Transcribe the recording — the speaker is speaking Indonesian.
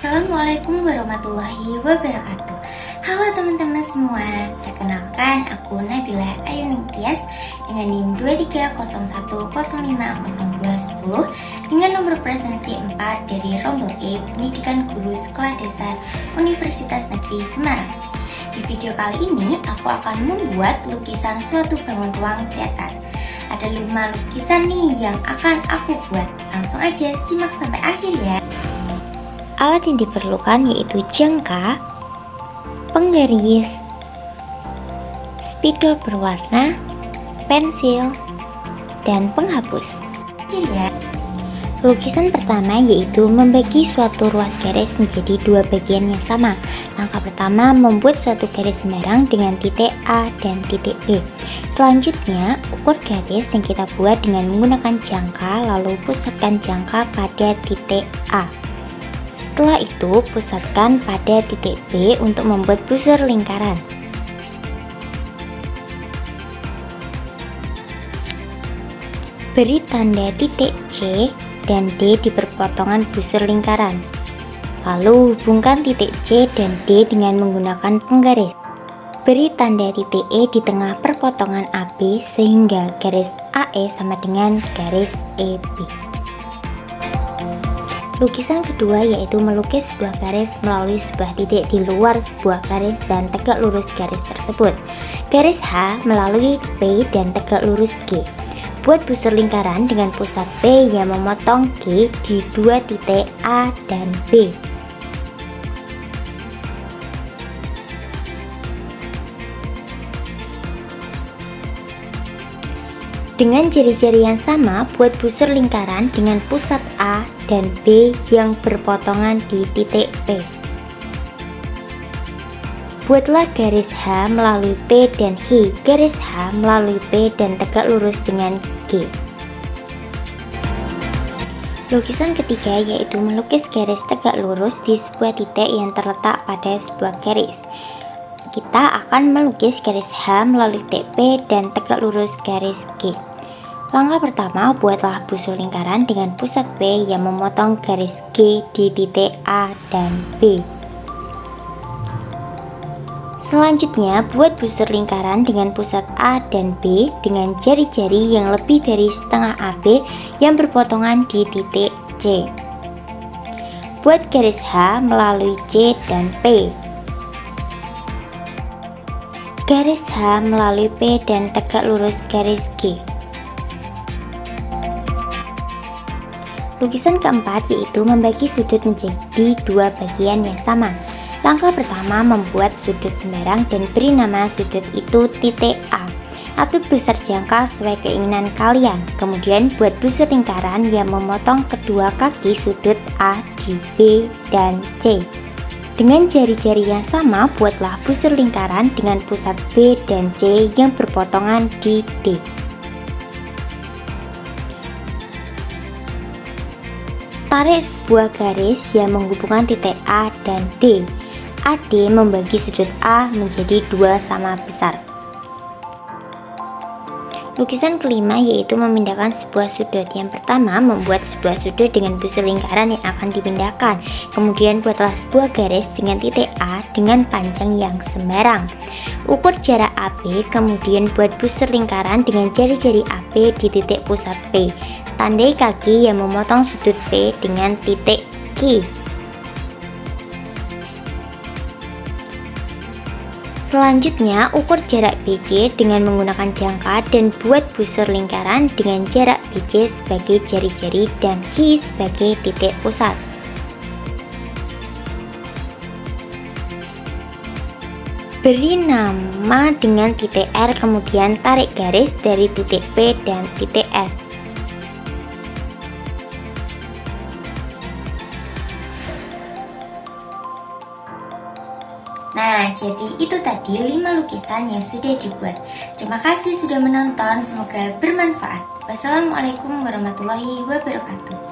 Assalamualaikum warahmatullahi wabarakatuh. Halo teman-teman semua, perkenalkan aku Nabila Ayuningstias dengan NIM 2301050210 dengan nomor presensi 4 dari Rombel E Pendidikan Guru Sekolah Dasar Universitas Negeri Semarang. Di video kali ini aku akan membuat lukisan suatu bangun ruang datar. Ada 5 lukisan nih yang akan aku buat. Langsung aja simak sampai akhir ya. Alat yang diperlukan yaitu jangka, penggaris, spidol berwarna, pensil, dan penghapus. Ya. Lukisan pertama yaitu membagi suatu ruas garis menjadi dua bagian yang sama. Langkah pertama membuat suatu garis sembarang dengan titik A dan titik B. Selanjutnya, ukur garis yang kita buat dengan menggunakan jangka, lalu pusatkan jangka pada titik A. Setelah itu, pusatkan pada titik B untuk membuat busur lingkaran. Beri tanda titik C dan D di perpotongan busur lingkaran. Lalu hubungkan titik C dan D dengan menggunakan penggaris. Beri tanda titik E di tengah perpotongan AB sehingga garis AE sama dengan garis EB. Lukisan kedua yaitu melukis sebuah garis melalui sebuah titik di luar sebuah garis dan tegak lurus garis tersebut. Garis H melalui P dan tegak lurus G. Buat busur lingkaran dengan pusat P yang memotong G di dua titik A dan B. Dengan jari-jari yang sama, buat busur lingkaran dengan pusat A dan B yang berpotongan di titik P. Buatlah garis H melalui P dan H, garis H melalui P dan tegak lurus dengan G. Lukisan ketiga yaitu melukis garis tegak lurus di sebuah titik yang terletak pada sebuah garis. Kita akan melukis garis H melalui titik P dan tegak lurus garis G. Langkah pertama, buatlah busur lingkaran dengan pusat P yang memotong garis G di titik A dan B. Selanjutnya, buat busur lingkaran dengan pusat A dan B dengan jari-jari yang lebih dari setengah AB yang berpotongan di titik C. Buat garis H melalui C dan P. Garis H melalui P dan tegak lurus garis G. Lukisan keempat yaitu membagi sudut menjadi dua bagian yang sama. Langkah pertama membuat sudut sembarang dan beri nama sudut itu titik A. Atur besar jangka sesuai keinginan kalian. Kemudian buat busur lingkaran yang memotong kedua kaki sudut A di B dan C. Dengan jari-jari yang sama, buatlah busur lingkaran dengan pusat B dan C yang berpotongan di D. Tarik sebuah garis yang menghubungkan titik A dan D. AD membagi sudut A menjadi dua sama besar. Lukisan kelima yaitu memindahkan sebuah sudut. Yang pertama, membuat sebuah sudut dengan busur lingkaran yang akan dipindahkan. Kemudian buatlah sebuah garis dengan titik A dengan panjang yang sembarang. Ukur jarak AB, kemudian buat busur lingkaran dengan jari-jari AB di titik pusat P. Tandai kaki yang memotong sudut P dengan titik Q. Selanjutnya, ukur jarak BC dengan menggunakan jangka dan buat busur lingkaran dengan jarak BC sebagai jari-jari dan H sebagai titik pusat. Beri nama dengan titik R, kemudian tarik garis dari titik P dan titik R. Nah, jadi itu tadi 5 lukisan yang sudah dibuat. Terima kasih sudah menonton, semoga bermanfaat. Wassalamualaikum warahmatullahi wabarakatuh.